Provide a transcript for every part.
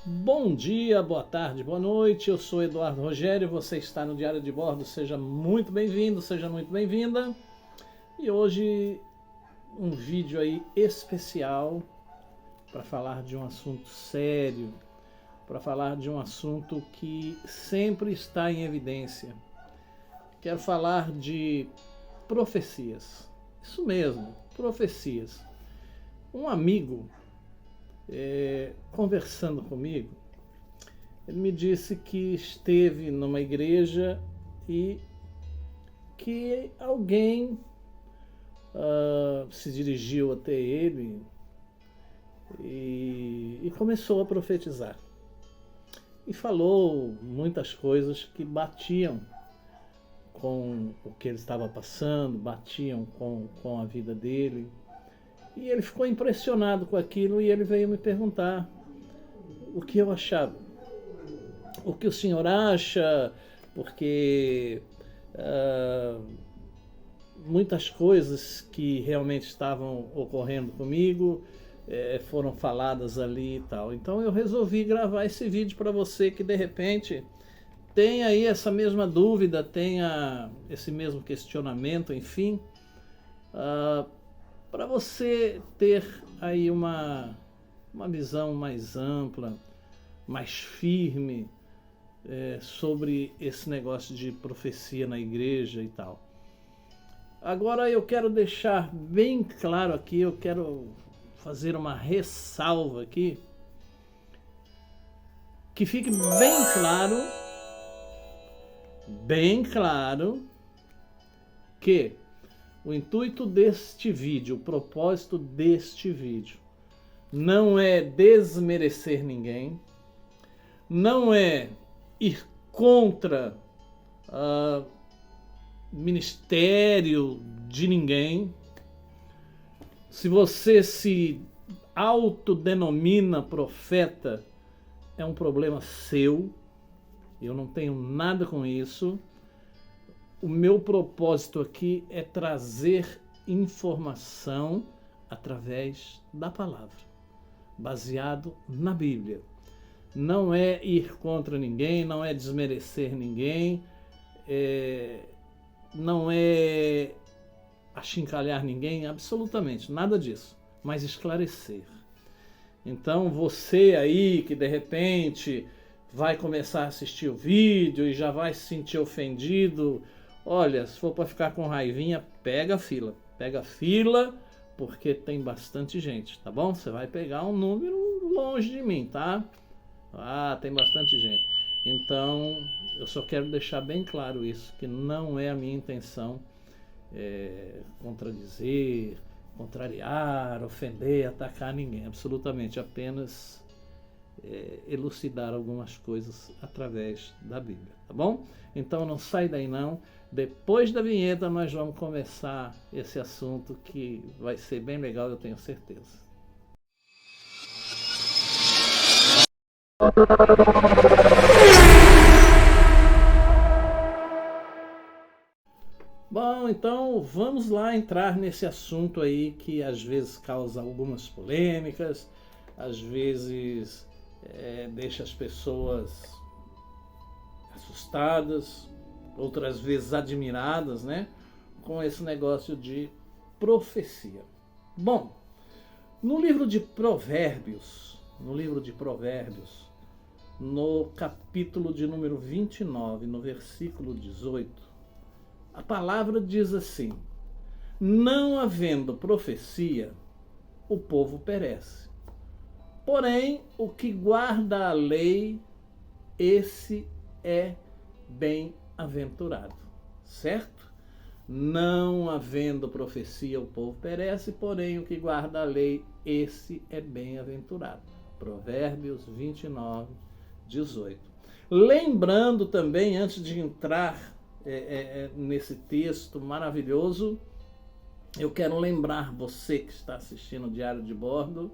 Bom dia, boa tarde, boa noite. Eu sou Eduardo Rogério, você está no Diário de Bordo. Seja muito bem-vindo, seja muito bem-vinda. E hoje um vídeo aí especial para falar de um assunto sério, para falar de um assunto que sempre está em evidência. Quero falar de profecias. Isso mesmo, profecias. Um amigo conversando comigo, ele me disse que esteve numa igreja e que alguém se dirigiu até ele e começou a profetizar. E falou muitas coisas que batiam com o que ele estava passando, batiam com a vida dele. E ele ficou impressionado com aquilo e ele veio me perguntar o que eu achava. O que o senhor acha? Porque muitas coisas que realmente estavam ocorrendo comigo foram faladas ali e tal. Então eu resolvi gravar esse vídeo para você que de repente tem aí essa mesma dúvida, tenha esse mesmo questionamento, enfim, para você ter aí uma visão mais ampla, mais firme sobre esse negócio de profecia na igreja e tal. Agora eu quero deixar bem claro aqui, eu quero fazer uma ressalva aqui, que fique bem claro que o intuito deste vídeo, o propósito deste vídeo, não é desmerecer ninguém, não é ir contra ministério de ninguém. Se você se autodenomina profeta, é um problema seu. Eu não tenho nada com isso. O meu propósito aqui é trazer informação através da palavra, baseado na Bíblia. Não é ir contra ninguém, não é desmerecer ninguém, não é achincalhar ninguém, absolutamente, nada disso, mas esclarecer. Então você aí que de repente vai começar a assistir o vídeo e já vai se sentir ofendido, olha, se for para ficar com raivinha, pega a fila, porque tem bastante gente, tá bom? Você vai pegar um número longe de mim, tá? Tem bastante gente. Então, eu só quero deixar bem claro isso, que não é a minha intenção contradizer, contrariar, ofender, atacar ninguém. Absolutamente, apenas elucidar algumas coisas através da Bíblia, tá bom? Então não sai daí não. Depois da vinheta nós vamos começar esse assunto que vai ser bem legal, eu tenho certeza. Bom, então vamos lá entrar nesse assunto aí que às vezes causa algumas polêmicas, às vezes deixa as pessoas assustadas, outras vezes admiradas, né, com esse negócio de profecia. Bom, no livro de Provérbios, no capítulo de número 29, no versículo 18, a palavra diz assim: não havendo profecia, o povo perece. Porém, o que guarda a lei, esse é bem-aventurado. Certo? Não havendo profecia, o povo perece, porém, o que guarda a lei, esse é bem-aventurado. Provérbios 29, 18. Lembrando também, antes de entrar nesse texto maravilhoso, eu quero lembrar você que está assistindo o Diário de Bordo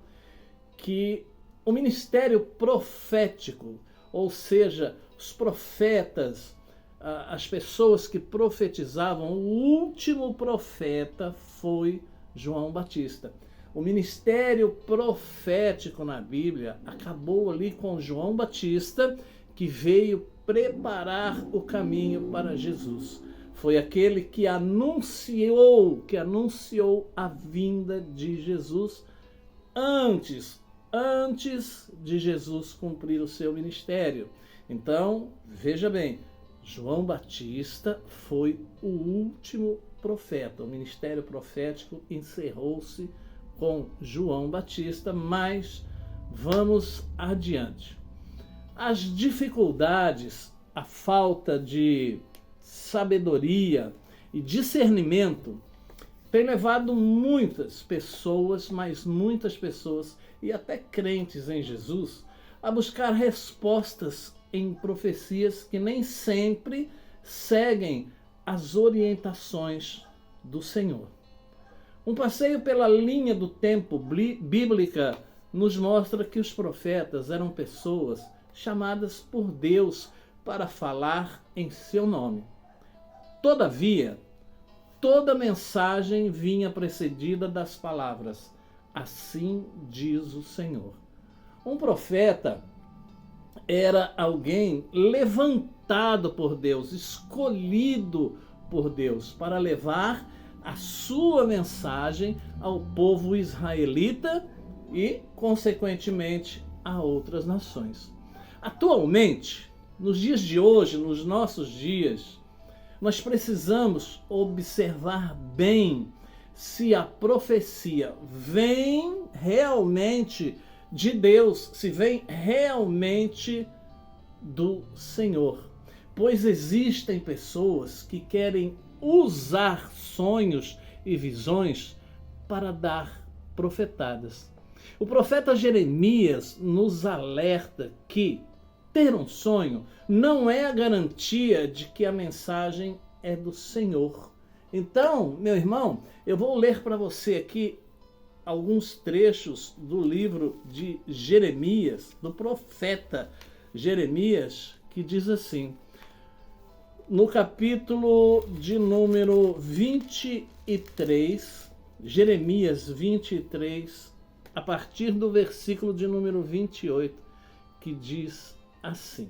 que o ministério profético, ou seja, os profetas, as pessoas que profetizavam, o último profeta foi João Batista. O ministério profético na Bíblia acabou ali com João Batista, que veio preparar o caminho para Jesus. Foi aquele que anunciou a vinda de Jesus antes de Jesus cumprir o seu ministério. Então, veja bem, João Batista foi o último profeta. O ministério profético encerrou-se com João Batista, mas vamos adiante. As dificuldades, a falta de sabedoria e discernimento tem levado muitas pessoas, mas muitas pessoas, e até crentes em Jesus, a buscar respostas em profecias que nem sempre seguem as orientações do Senhor. Um passeio pela linha do tempo bíblica nos mostra que os profetas eram pessoas chamadas por Deus para falar em seu nome. Todavia, toda mensagem vinha precedida das palavras: assim diz o Senhor. Um profeta era alguém levantado por Deus, escolhido por Deus, para levar a sua mensagem ao povo israelita e, consequentemente, a outras nações. Atualmente, nos dias de hoje, nos nossos dias, nós precisamos observar bem se a profecia vem realmente de Deus, se vem realmente do Senhor. Pois existem pessoas que querem usar sonhos e visões para dar profetadas. O profeta Jeremias nos alerta que ter um sonho não é a garantia de que a mensagem é do Senhor. Então, meu irmão, eu vou ler para você aqui alguns trechos do livro de Jeremias, do profeta Jeremias, que diz assim, no capítulo de número 23, Jeremias 23, a partir do versículo de número 28, que diz assim: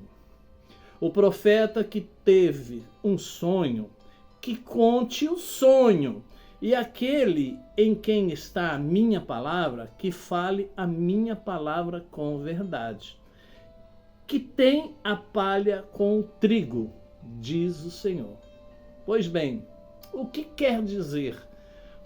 o profeta que teve um sonho, que conte o sonho, e aquele em quem está a minha palavra, que fale a minha palavra com verdade. Que tem a palha com o trigo, diz o Senhor. Pois bem, o que quer dizer?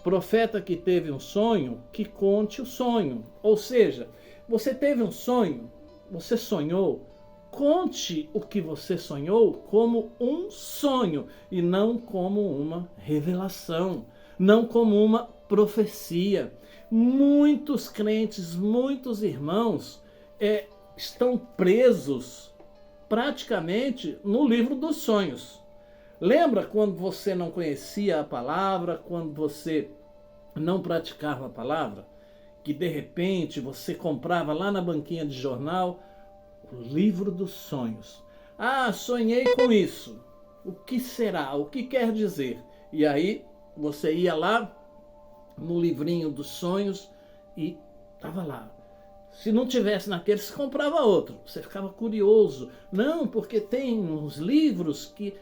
Profeta que teve um sonho, que conte o sonho. Ou seja, você teve um sonho, você sonhou, conte o que você sonhou como um sonho e não como uma revelação, não como uma profecia. Muitos crentes, muitos irmãos estão presos praticamente no livro dos sonhos. Lembra quando você não conhecia a palavra, quando você não praticava a palavra? Que de repente você comprava lá na banquinha de jornal o livro dos sonhos. Ah, sonhei com isso. O que será? O que quer dizer? E aí você ia lá no livrinho dos sonhos e estava lá. Se não tivesse naquele, você comprava outro. Você ficava curioso. Não, porque tem uns livros que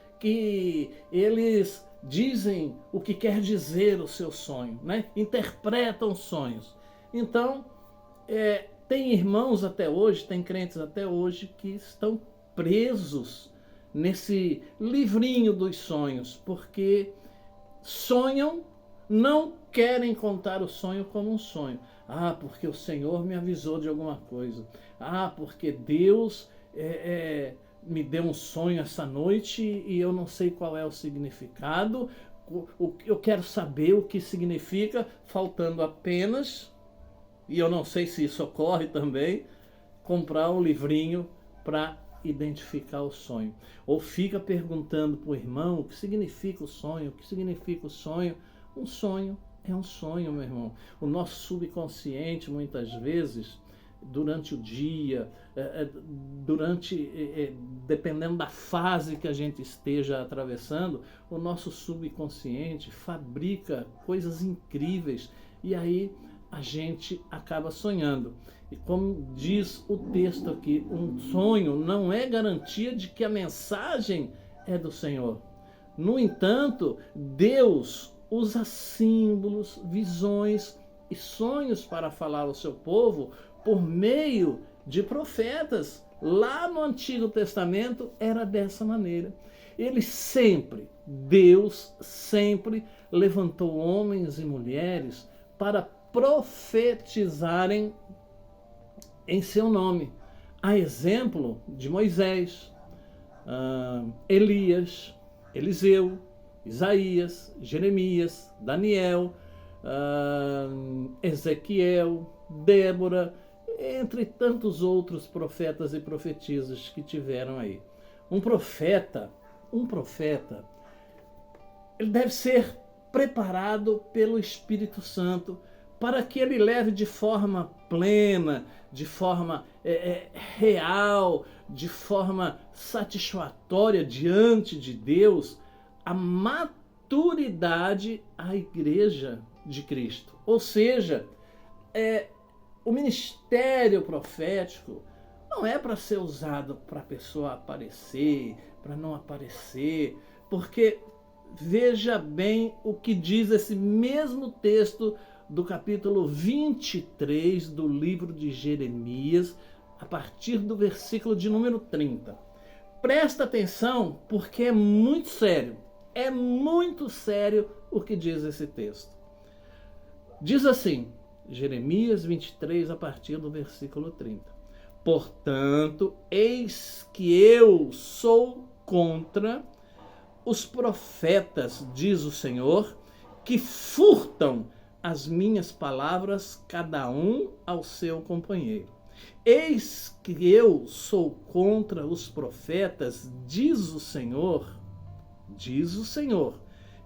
eles dizem o que quer dizer o seu sonho, né? Interpretam sonhos. Então, tem irmãos até hoje, tem crentes até hoje que estão presos nesse livrinho dos sonhos, porque sonham, não querem contar o sonho como um sonho. Ah, porque o Senhor me avisou de alguma coisa. Ah, porque Deus me deu um sonho essa noite e eu não sei qual é o significado. Eu quero saber o que significa, faltando apenas, e eu não sei se isso ocorre também, comprar um livrinho para identificar o sonho. Ou fica perguntando para o irmão o que significa o sonho, o que significa o sonho. Um sonho é um sonho, meu irmão. O nosso subconsciente, muitas vezes, durante o dia, dependendo da fase que a gente esteja atravessando, o nosso subconsciente fabrica coisas incríveis. E aí a gente acaba sonhando. E como diz o texto aqui, um sonho não é garantia de que a mensagem é do Senhor. No entanto, Deus usa símbolos, visões e sonhos para falar ao seu povo por meio de profetas. Lá no Antigo Testamento era dessa maneira. Deus sempre levantou homens e mulheres para profetizarem em seu nome. A exemplo de Moisés, Elias, Eliseu, Isaías, Jeremias, Daniel, Ezequiel, Débora, entre tantos outros profetas e profetisas que tiveram aí. Um profeta, ele deve ser preparado pelo Espírito Santo para que ele leve de forma plena, de forma real, de forma satisfatória diante de Deus, a maturidade à igreja de Cristo. Ou seja, o ministério profético não é para ser usado para a pessoa aparecer, para não aparecer, porque veja bem o que diz esse mesmo texto do capítulo 23 do livro de Jeremias, a partir do versículo de número 30. Presta atenção, porque é muito sério o que diz esse texto. Diz assim, Jeremias 23, a partir do versículo 30. Portanto, eis que eu sou contra os profetas, diz o Senhor, que furtam as minhas palavras, cada um ao seu companheiro. Eis que eu sou contra os profetas, diz o Senhor,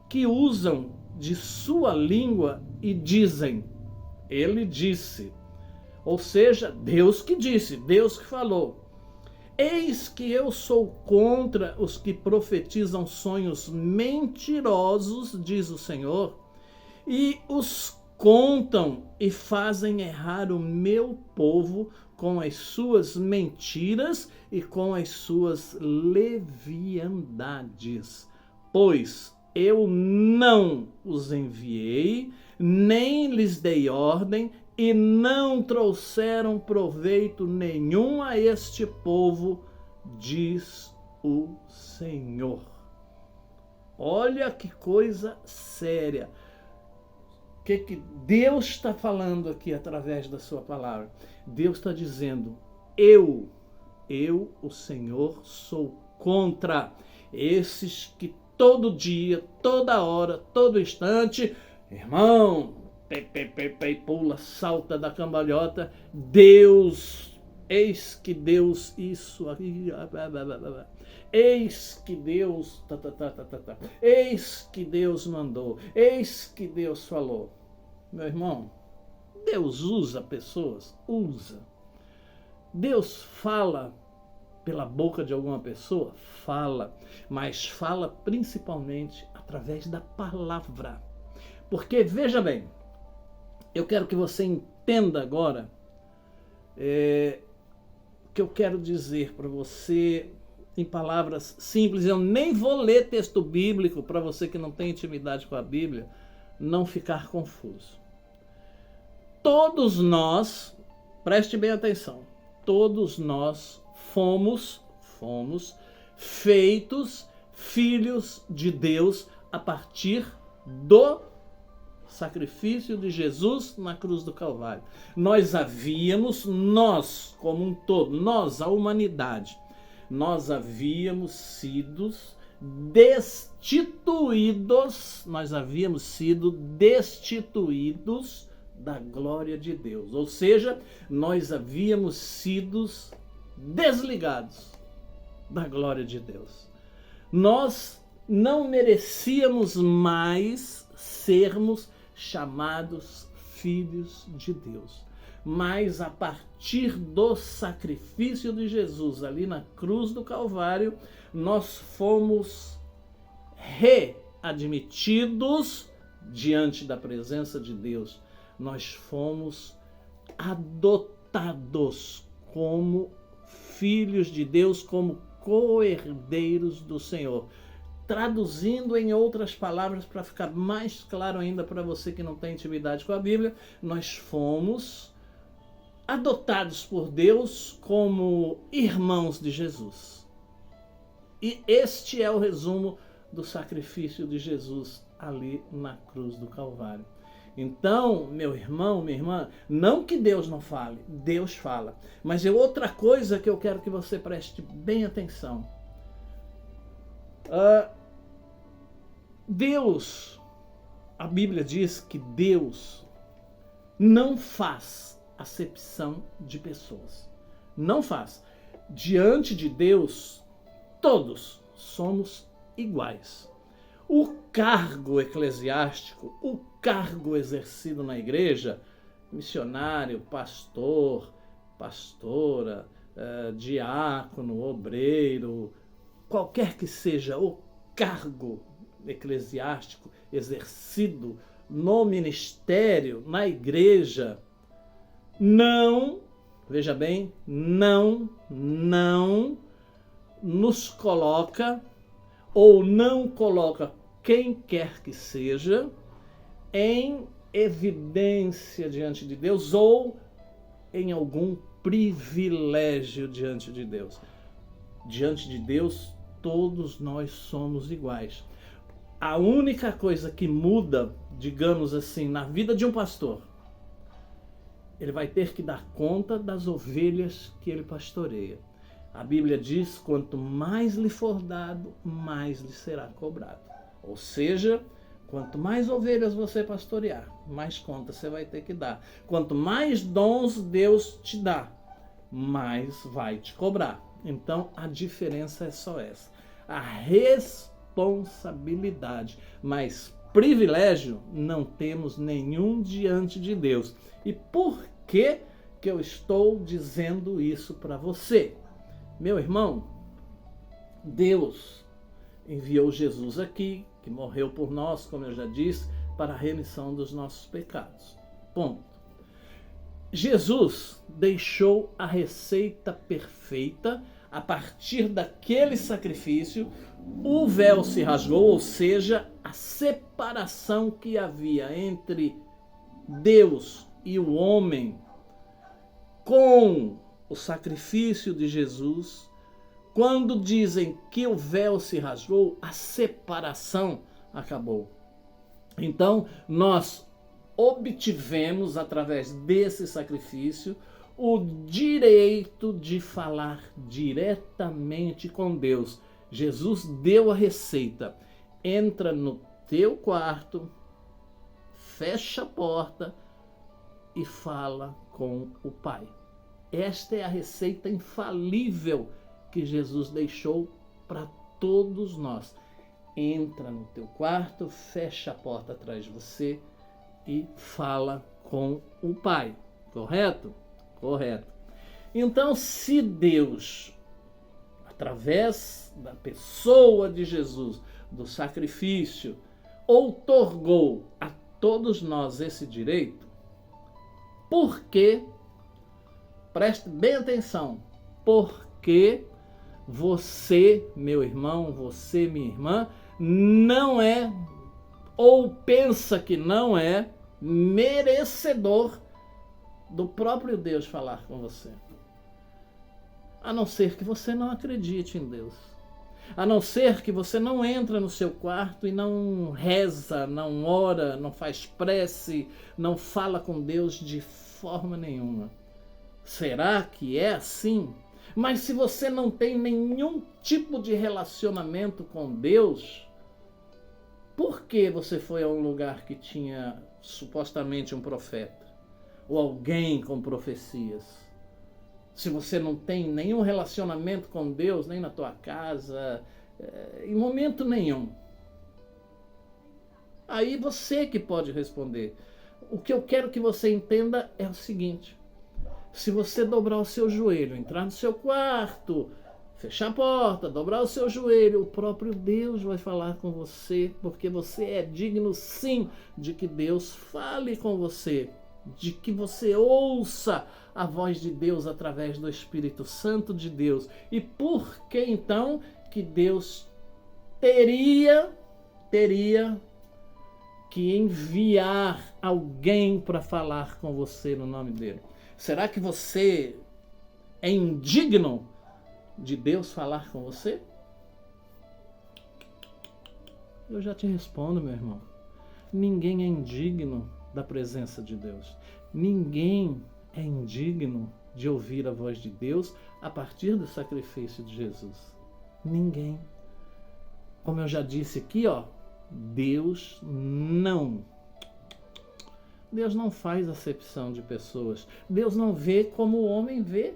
que usam de sua língua e dizem, ele disse. Ou seja, Deus que disse, Deus que falou. Eis que eu sou contra os que profetizam sonhos mentirosos, diz o Senhor, e os contam e fazem errar o meu povo com as suas mentiras e com as suas leviandades. Pois eu não os enviei, nem lhes dei ordem, e não trouxeram proveito nenhum a este povo, diz o Senhor. Olha que coisa séria. O que Deus está falando aqui através da sua palavra? Deus está dizendo, eu, o Senhor, sou contra esses que todo dia, toda hora, todo instante, irmão, pula, salta da cambalhota, Deus, eis que Deus, isso aqui, eis que Deus, eis que Deus mandou, eis que Deus falou. Meu irmão, Deus usa pessoas? Usa. Deus fala pela boca de alguma pessoa? Fala, mas fala principalmente através da palavra. Porque, veja bem, eu quero que você entenda agora o que eu quero dizer para você em palavras simples. Eu nem vou ler texto bíblico para você que não tem intimidade com a Bíblia não ficar confuso. Todos nós, preste bem atenção, todos nós fomos feitos filhos de Deus a partir do sacrifício de Jesus na cruz do Calvário. Nós como um todo, a humanidade, nós havíamos sido destituídos da glória de Deus. Ou seja, nós havíamos sido desligados da glória de Deus. Nós não merecíamos mais sermos chamados filhos de Deus. Mas a partir do sacrifício de Jesus ali na cruz do Calvário, nós fomos readmitidos diante da presença de Deus. nós fomos adotados como filhos de Deus, como co-herdeiros do Senhor. Traduzindo em outras palavras, para ficar mais claro ainda para você que não tem intimidade com a Bíblia, nós fomos adotados por Deus como irmãos de Jesus. E este é o resumo do sacrifício de Jesus ali na cruz do Calvário. Então, meu irmão, minha irmã, não que Deus não fale, Deus fala. Mas é outra coisa que eu quero que você preste bem atenção. Deus, a Bíblia diz que Deus não faz acepção de pessoas. Não faz. Diante de Deus, todos somos iguais. O cargo eclesiástico, o cargo exercido na igreja, missionário, pastor, pastora, diácono, obreiro, qualquer que seja o cargo eclesiástico exercido no ministério, na igreja, não, veja bem, não nos coloca ou não coloca quem quer que seja em evidência diante de Deus ou em algum privilégio diante de Deus. Diante de Deus, todos nós somos iguais. A única coisa que muda, digamos assim, na vida de um pastor, ele vai ter que dar conta das ovelhas que ele pastoreia. A Bíblia diz, quanto mais lhe for dado, mais lhe será cobrado. Ou seja, quanto mais ovelhas você pastorear, mais conta você vai ter que dar. Quanto mais dons Deus te dá, mais vai te cobrar. Então, a diferença é só essa. A responsabilidade, mas privilégio não temos nenhum diante de Deus. E por que eu estou dizendo isso para você? Meu irmão, Deus enviou Jesus aqui, que morreu por nós, como eu já disse, para a remissão dos nossos pecados. Ponto. Jesus deixou a receita perfeita. A partir daquele sacrifício, o véu se rasgou, ou seja, a separação que havia entre Deus e o homem com o sacrifício de Jesus. Quando dizem que o véu se rasgou, a separação acabou. Então, nós obtivemos, através desse sacrifício, o direito de falar diretamente com Deus. Jesus deu a receita. Entra no teu quarto, fecha a porta e fala com o Pai. Esta é a receita infalível que Jesus deixou para todos nós. Entra no teu quarto, fecha a porta atrás de você e fala com o Pai. Correto? Correto. Então, se Deus, através da pessoa de Jesus, do sacrifício, outorgou a todos nós esse direito, por que, preste bem atenção, porque você, meu irmão, você, minha irmã, não é, ou pensa que não é, merecedor do próprio Deus falar com você. A não ser que você não acredite em Deus. A não ser que você não entra no seu quarto e não reza, não ora, não faz prece, não fala com Deus de forma nenhuma. Será que é assim? Mas se você não tem nenhum tipo de relacionamento com Deus, por que você foi a um lugar que tinha supostamente um profeta? Ou alguém com profecias? Se você não tem nenhum relacionamento com Deus, nem na tua casa, em momento nenhum. Aí você que pode responder. O que eu quero que você entenda é o seguinte: se você dobrar o seu joelho, entrar no seu quarto, fechar a porta, dobrar o seu joelho, o próprio Deus vai falar com você, porque você é digno sim de que Deus fale com você. de que você ouça a voz de Deus através do Espírito Santo de Deus. E por que então que Deus teria que enviar alguém para falar com você no nome dele? Será que você é indigno de Deus falar com você? Eu já te respondo, meu irmão. Ninguém é indigno da presença de Deus. Ninguém é indigno de ouvir a voz de Deus a partir do sacrifício de Jesus. Ninguém. Como eu já disse aqui, Deus não faz acepção de pessoas. Deus não vê como o homem vê.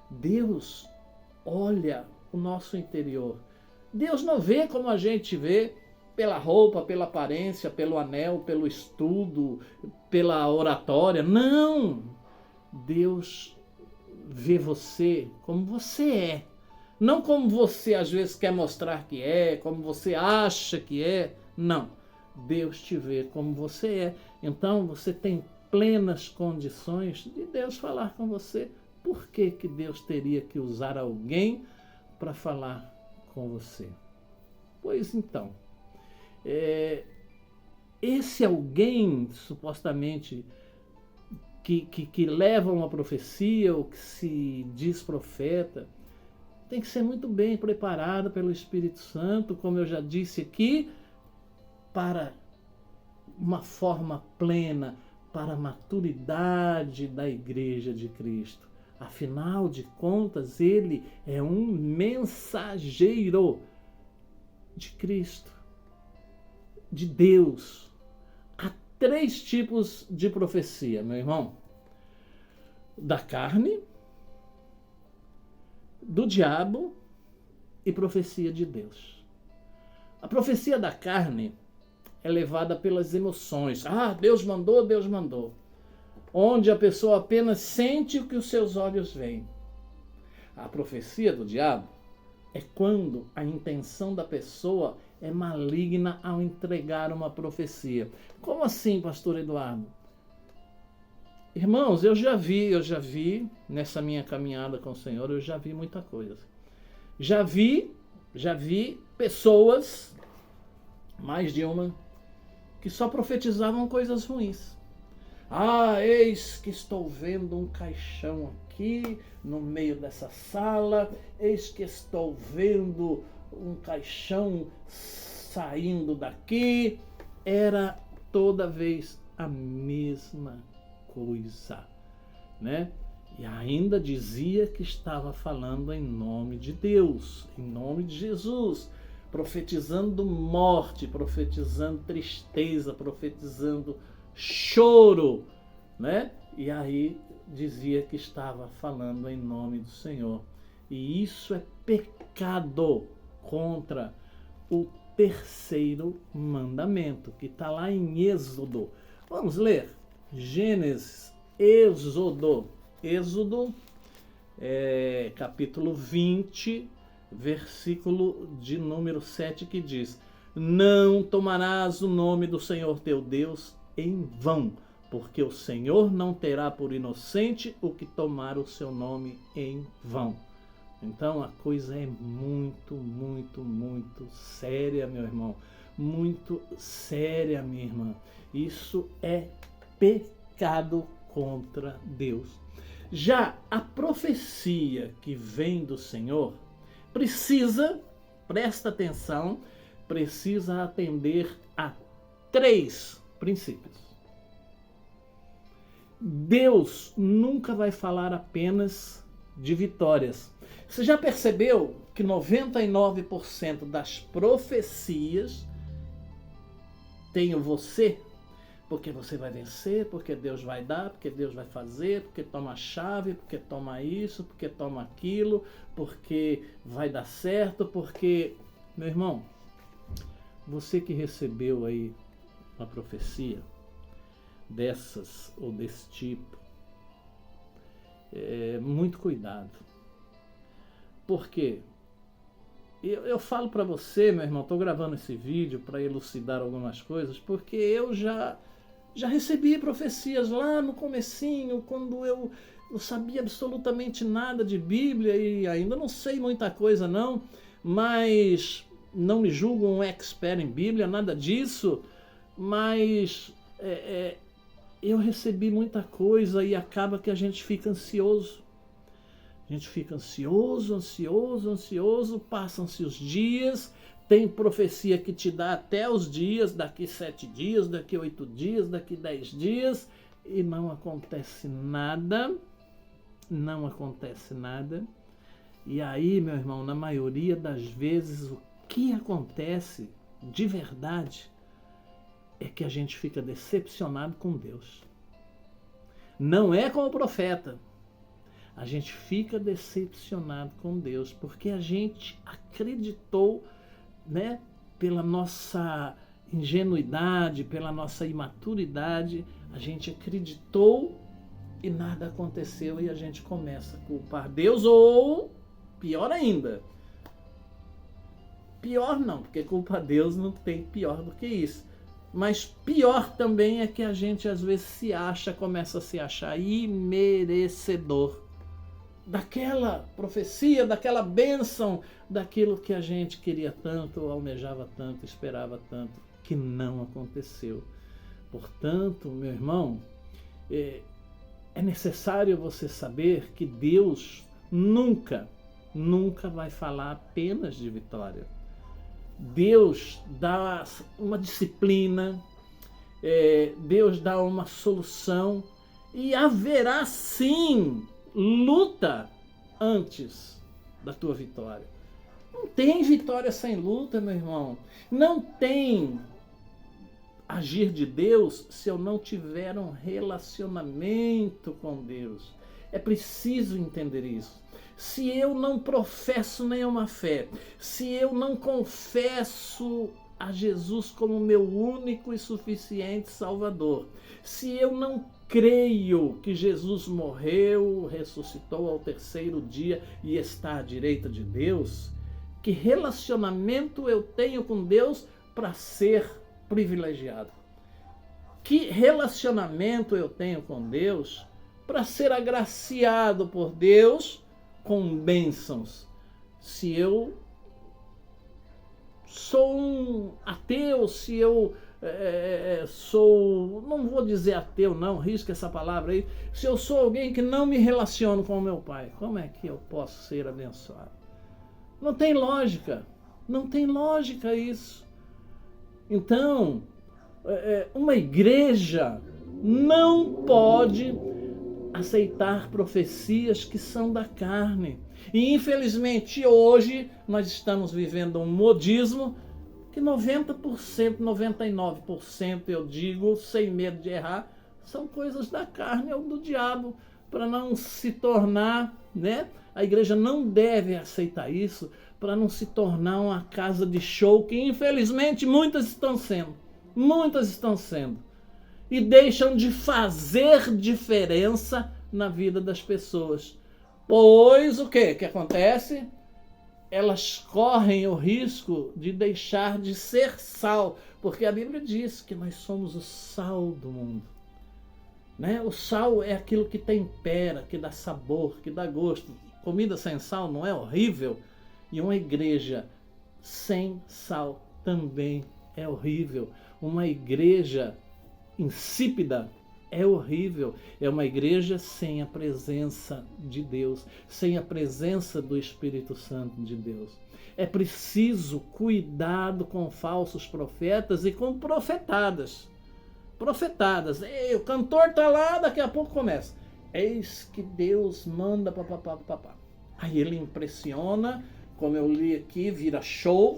Deus olha o nosso interior. Deus não vê como a gente vê, pela roupa, pela aparência, pelo anel, pelo estudo, pela oratória. Não! Deus vê você como você é. Não como você às vezes quer mostrar que é, como você acha que é. Não. Deus te vê como você é. Então você tem plenas condições de Deus falar com você. Por que que Deus teria que usar alguém para falar com você? Pois então, esse alguém supostamente que leva uma profecia ou que se diz profeta, tem que ser muito bem preparado pelo Espírito Santo, como eu já disse aqui, para uma forma plena, para a maturidade da Igreja de Cristo. Afinal de contas, ele é um mensageiro de Cristo, de Deus. Há 3 tipos de profecia, meu irmão: da carne, do diabo e profecia de Deus. A profecia da carne é levada pelas emoções. Deus mandou, Deus mandou. Onde a pessoa apenas sente o que os seus olhos veem. A profecia do diabo é quando a intenção da pessoa é maligna ao entregar uma profecia. Como assim, pastor Eduardo? Irmãos, eu já vi nessa minha caminhada com o Senhor, eu já vi muita coisa. Já vi pessoas, mais de uma, que só profetizavam coisas ruins. Eis que estou vendo um caixão aqui no meio dessa sala, eis que estou vendo um caixão saindo daqui. Era toda vez a mesma coisa, né? E ainda dizia que estava falando em nome de Deus, em nome de Jesus, profetizando morte, profetizando tristeza, profetizando choro, né? E aí dizia que estava falando em nome do Senhor. E isso é pecado contra o 3º mandamento, que está lá em Êxodo. Vamos ler? Gênesis, Êxodo, capítulo 20, versículo de número 7, que diz: não tomarás o nome do Senhor teu Deus em vão, porque o Senhor não terá por inocente o que tomar o seu nome em vão. Então a coisa é muito, muito, muito séria, meu irmão. Muito séria, minha irmã. Isso é pecado contra Deus. Já a profecia que vem do Senhor presta atenção, precisa atender a 3 princípios. Deus nunca vai falar apenas de vitórias. Você já percebeu que 99% das profecias tem o você? Porque você vai vencer, porque Deus vai dar, porque Deus vai fazer, porque toma a chave, porque toma isso, porque toma aquilo, porque vai dar certo, porque... Meu irmão, você que recebeu aí uma profecia dessas ou desse tipo, muito cuidado. Porque eu falo para você, meu irmão, estou gravando esse vídeo para elucidar algumas coisas, porque eu já Já recebi profecias lá no comecinho, quando eu não sabia absolutamente nada de Bíblia e ainda não sei muita coisa não, mas não me julgo um expert em Bíblia, nada disso, mas eu recebi muita coisa e acaba que a gente fica ansioso. A gente fica ansioso, passam-se os dias, tem profecia que te dá até os dias, daqui 7 dias, daqui 8 dias, daqui 10 dias, e não acontece nada, não acontece nada. E aí, meu irmão, na maioria das vezes, o que acontece de verdade é que a gente fica decepcionado com Deus. Não é com o profeta. A gente fica decepcionado com Deus, porque a gente acreditou, né, pela nossa ingenuidade, pela nossa imaturidade, a gente acreditou e nada aconteceu e a gente começa a culpar Deus, ou pior ainda, pior não, porque culpar Deus não tem pior do que isso, mas pior também é que a gente às vezes começa a se achar imerecedor daquela profecia, daquela bênção, daquilo que a gente queria tanto, almejava tanto, esperava tanto, que não aconteceu. Portanto, meu irmão, é necessário você saber que Deus nunca vai falar apenas de vitória. Deus dá uma disciplina, Deus dá uma solução e haverá sim luta antes da tua vitória. Não tem vitória sem luta, meu irmão. Não tem agir de Deus se eu não tiver um relacionamento com Deus. É preciso entender isso. Se eu não professo nenhuma fé, se eu não confesso a Jesus como meu único e suficiente Salvador, se eu não creio que Jesus morreu, ressuscitou ao 3º dia e está à direita de Deus, que relacionamento eu tenho com Deus para ser privilegiado? Que relacionamento eu tenho com Deus para ser agraciado por Deus com bênçãos? Se eu sou um ateu, se eu sou, não vou dizer ateu não, risca essa palavra aí, se eu sou alguém que não me relaciono com o meu pai, como é que eu posso ser abençoado? Não tem lógica, não tem lógica isso. Então, uma igreja não pode aceitar profecias que são da carne. E infelizmente hoje nós estamos vivendo um modismo que 90%, 99%, eu digo, sem medo de errar, são coisas da carne ou do diabo, para não se tornar, né? A igreja não deve aceitar isso, para não se tornar uma casa de show, que infelizmente muitas estão sendo, e deixam de fazer diferença na vida das pessoas. Pois o que acontece? Elas correm o risco de deixar de ser sal, porque a Bíblia diz que nós somos o sal do mundo, né? O sal é aquilo que tempera, que dá sabor, que dá gosto. Comida sem sal não é horrível? E uma igreja sem sal também é horrível. Uma igreja insípida é horrível. É uma igreja sem a presença de Deus, sem a presença do Espírito Santo de Deus. É preciso cuidado com falsos profetas e com profetadas. Ei, o cantor está lá, daqui a pouco começa. Eis que Deus manda papapá. Aí ele impressiona, como eu li aqui, vira show.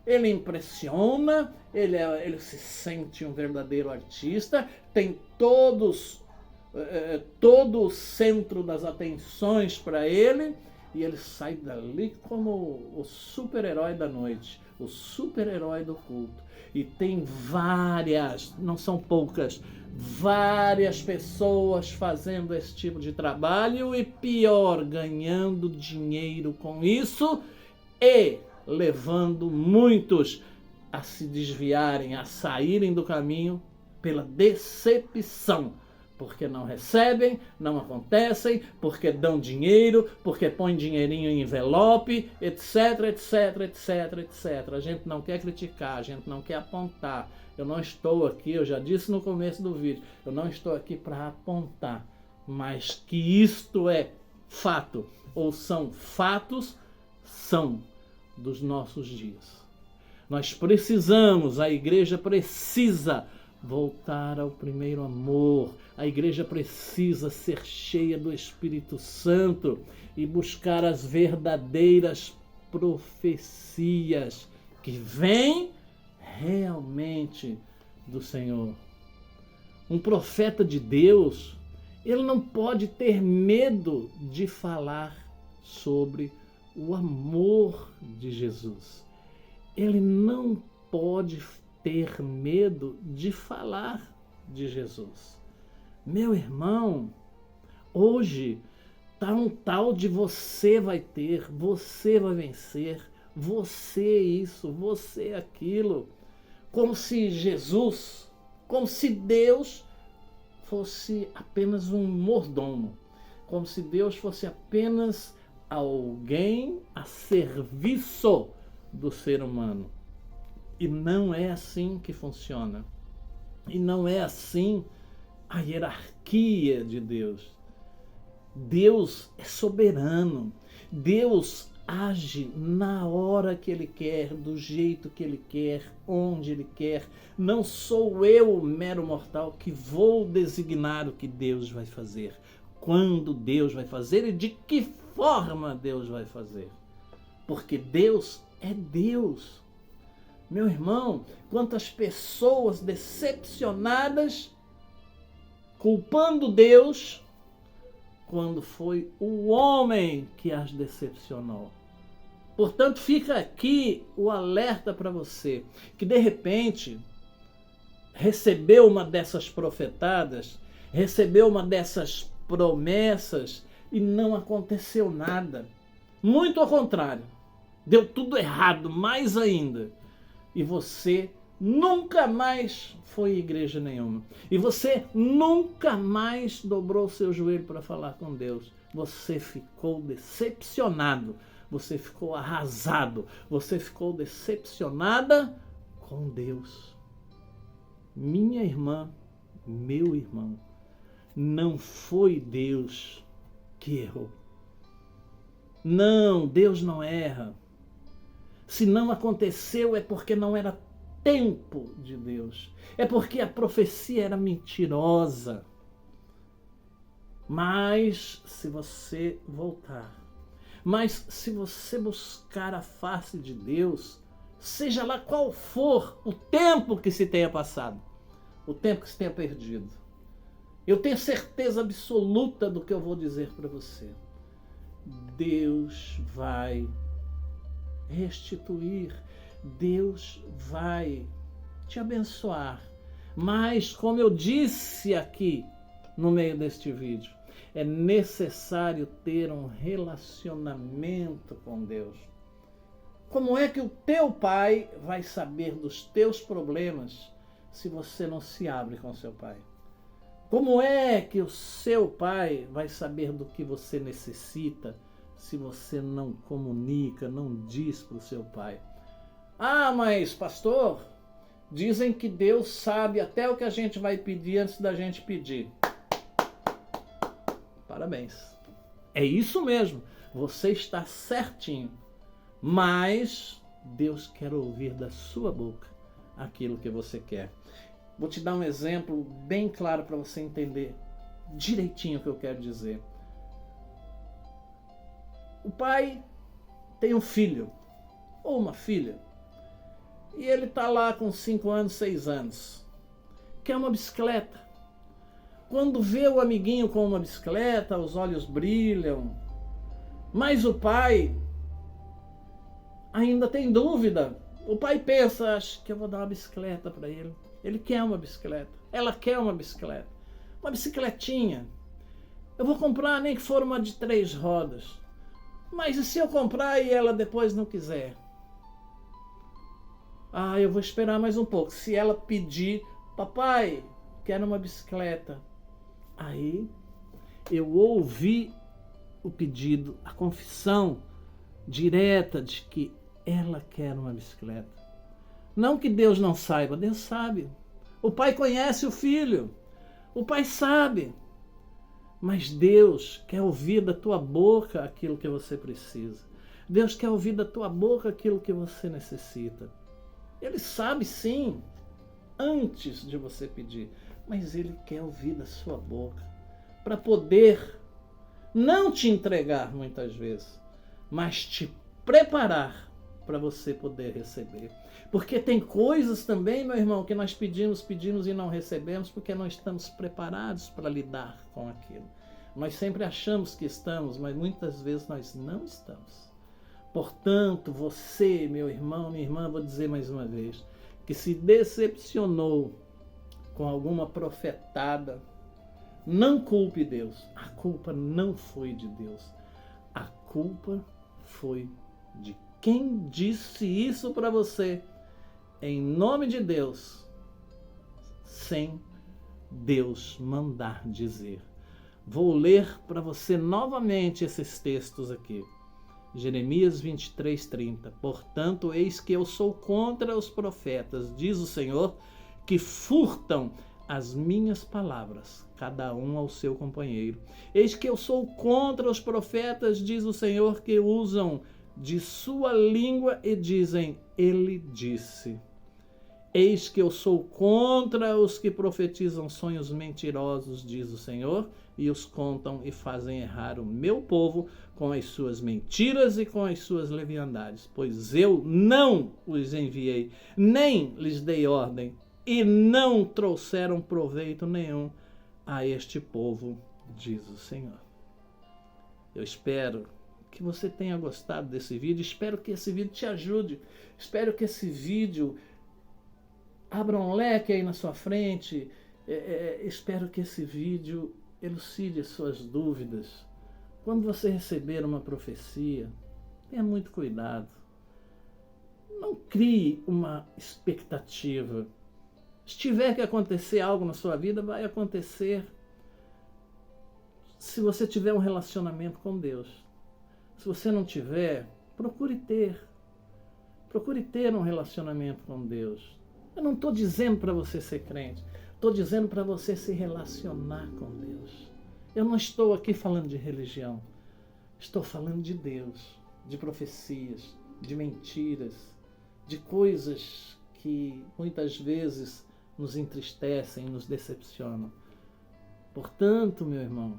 Ele impressiona, ele se sente um verdadeiro artista, tem todo o centro das atenções para ele, e ele sai dali como o super-herói da noite, o super-herói do culto. E tem várias, não são poucas, várias pessoas fazendo esse tipo de trabalho e pior, ganhando dinheiro com isso e levando muitos a se desviarem, a saírem do caminho pela decepção. Porque não recebem, não acontecem, porque dão dinheiro, porque põem dinheirinho em envelope, etc, etc, etc, etc. A gente não quer criticar, a gente não quer apontar. Eu não estou aqui, eu já disse no começo do vídeo, eu não estou aqui para apontar, mas que isto é fato, ou são fatos, são dos nossos dias. Nós precisamos, a igreja precisa voltar ao primeiro amor. A igreja precisa ser cheia do Espírito Santo e buscar as verdadeiras profecias que vêm realmente do Senhor. Um profeta de Deus, ele não pode ter medo de falar sobre o amor de Jesus. Ele não pode ter medo de falar de Jesus. Meu irmão, hoje tá um tal de você vai ter, você vai vencer, você isso, você aquilo, como se Jesus, como se Deus fosse apenas um mordomo, como se Deus fosse apenas alguém a serviço do ser humano. E não é assim que funciona. E não é assim a hierarquia de Deus. Deus é soberano. Deus age na hora que Ele quer, do jeito que Ele quer, onde Ele quer. Não sou eu, mero mortal, que vou designar o que Deus vai fazer, quando Deus vai fazer e de que forma Deus vai fazer. Porque Deus é Deus. Meu irmão, quantas pessoas decepcionadas, culpando Deus, quando foi o homem que as decepcionou. Portanto, fica aqui o alerta para você, que de repente recebeu uma dessas profetadas, recebeu uma dessas promessas e não aconteceu nada. Muito ao contrário, deu tudo errado, mais ainda. E você nunca mais foi em igreja nenhuma. E você nunca mais dobrou o seu joelho para falar com Deus. Você ficou decepcionado. Você ficou arrasado. Você ficou decepcionada com Deus. Minha irmã, meu irmão, não foi Deus que errou. Não, Deus não erra. Se não aconteceu é porque não era tempo de Deus. É porque a profecia era mentirosa. Mas se você voltar, mas se você buscar a face de Deus, seja lá qual for o tempo que se tenha passado, o tempo que se tenha perdido, eu tenho certeza absoluta do que eu vou dizer para você. Deus vai restituir, Deus vai te abençoar. Mas, como eu disse aqui no meio deste vídeo, é necessário ter um relacionamento com Deus. Como é que o teu pai vai saber dos teus problemas se você não se abre com seu pai? Como é que o seu pai vai saber do que você necessita se você não comunica, não diz para o seu pai? Ah, mas pastor, dizem que Deus sabe até o que a gente vai pedir antes da gente pedir. Parabéns. É isso mesmo. Você está certinho. Mas Deus quer ouvir da sua boca aquilo que você quer. Vou te dar um exemplo bem claro para você entender direitinho o que eu quero dizer. O pai tem um filho ou uma filha e ele está lá com 5 anos, 6 anos. Quer uma bicicleta. Quando vê o amiguinho com uma bicicleta, os olhos brilham. Mas o pai ainda tem dúvida. O pai pensa, acho que eu vou dar uma bicicleta para ele. Ele quer uma bicicleta. Ela quer uma bicicleta. Uma bicicletinha. Eu vou comprar nem que for uma de 3 rodas. Mas e se eu comprar e ela depois não quiser? Ah, eu vou esperar mais um pouco. Se ela pedir, papai, quero uma bicicleta. Aí eu ouvi o pedido, a confissão direta de que ela quer uma bicicleta. Não que Deus não saiba, Deus sabe. O pai conhece o filho, o pai sabe. Mas Deus quer ouvir da tua boca aquilo que você precisa. Deus quer ouvir da tua boca aquilo que você necessita. Ele sabe sim, antes de você pedir, mas Ele quer ouvir da sua boca, para poder não te entregar muitas vezes, mas te preparar para você poder receber. Porque tem coisas também, meu irmão, que nós pedimos e não recebemos porque não estamos preparados para lidar com aquilo. Nós sempre achamos que estamos, mas muitas vezes nós não estamos. Portanto, você, meu irmão, minha irmã, vou dizer mais uma vez, que se decepcionou com alguma profetada, não culpe Deus. A culpa não foi de Deus. A culpa foi de quem disse isso para você, em nome de Deus, sem Deus mandar dizer. Vou ler para você novamente esses textos aqui. Jeremias 23:30. Portanto, eis que eu sou contra os profetas, diz o Senhor, que furtam as minhas palavras, cada um ao seu companheiro. Eis que eu sou contra os profetas, diz o Senhor, que usam de sua língua e dizem, ele disse. Eis que eu sou contra os que profetizam sonhos mentirosos, diz o Senhor, e os contam e fazem errar o meu povo com as suas mentiras e com as suas leviandades. Pois eu não os enviei, nem lhes dei ordem, e não trouxeram proveito nenhum a este povo, diz o Senhor. Eu espero que você tenha gostado desse vídeo, espero que esse vídeo te ajude, espero que esse vídeo abra um leque aí na sua frente, espero que esse vídeo elucide as suas dúvidas. Quando você receber uma profecia, tenha muito cuidado. Não crie uma expectativa. Se tiver que acontecer algo na sua vida, vai acontecer se você tiver um relacionamento com Deus. Se você não tiver, procure ter. Procure ter um relacionamento com Deus. Eu não estou dizendo para você ser crente. Estou dizendo para você se relacionar com Deus. Eu não estou aqui falando de religião. Estou falando de Deus, de profecias, de mentiras, de coisas que muitas vezes nos entristecem, nos decepcionam. Portanto, meu irmão,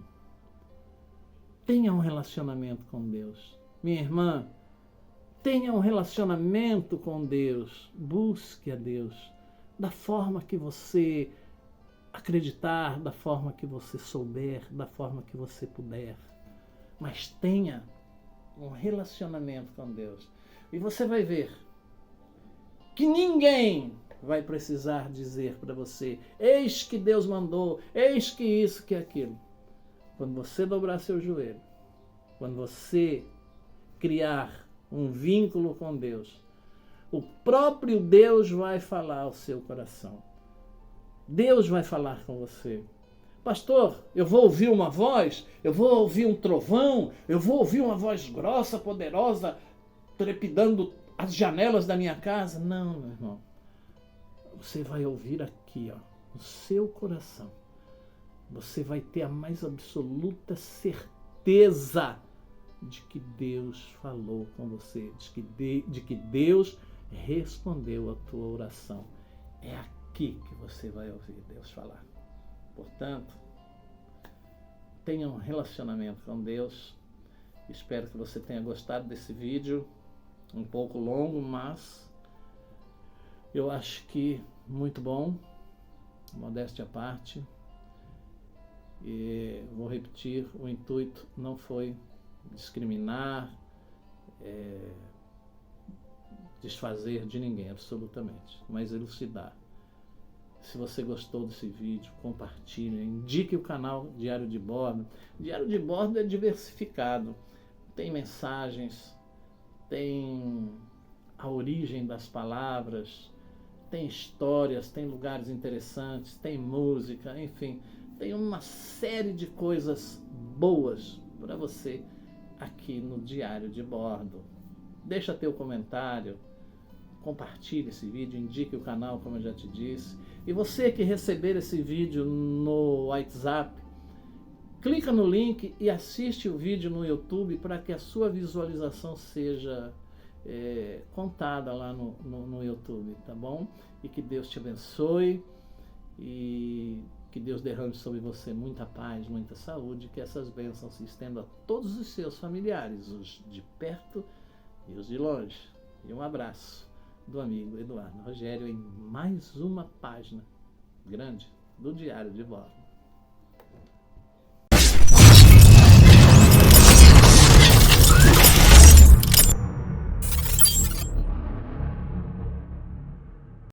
tenha um relacionamento com Deus. Minha irmã, tenha um relacionamento com Deus. Busque a Deus da forma que você acreditar, da forma que você souber, da forma que você puder. Mas tenha um relacionamento com Deus. E você vai ver que ninguém vai precisar dizer para você, eis que Deus mandou, eis que isso, que aquilo. Quando você dobrar seu joelho, quando você criar um vínculo com Deus, o próprio Deus vai falar ao seu coração. Deus vai falar com você. Pastor, eu vou ouvir uma voz, eu vou ouvir um trovão, eu vou ouvir uma voz grossa, poderosa, trepidando as janelas da minha casa. Não, meu irmão. Você vai ouvir aqui, ó, no seu coração. Você vai ter a mais absoluta certeza de que Deus falou com você, de que Deus respondeu a tua oração. É aqui que você vai ouvir Deus falar. Portanto, tenha um relacionamento com Deus. Espero que você tenha gostado desse vídeo, um pouco longo, mas eu acho que muito bom, modéstia à parte. E vou repetir, o intuito não foi discriminar, desfazer de ninguém, absolutamente, mas elucidar. Se você gostou desse vídeo, compartilhe, indique o canal Diário de Bordo. Diário de Bordo é diversificado, tem mensagens, tem a origem das palavras, tem histórias, tem lugares interessantes, tem música, enfim, tem uma série de coisas boas para você aqui no Diário de Bordo. Deixa teu comentário, compartilhe esse vídeo, indique o canal, como eu já te disse. E você que receber esse vídeo no WhatsApp, clica no link e assiste o vídeo no YouTube para que a sua visualização seja contada lá no YouTube, tá bom? E que Deus te abençoe e que Deus derrame sobre você muita paz, muita saúde, que essas bênçãos se estendam a todos os seus familiares, os de perto e os de longe. E um abraço do amigo Eduardo Rogério em mais uma página grande do Diário de Bordo.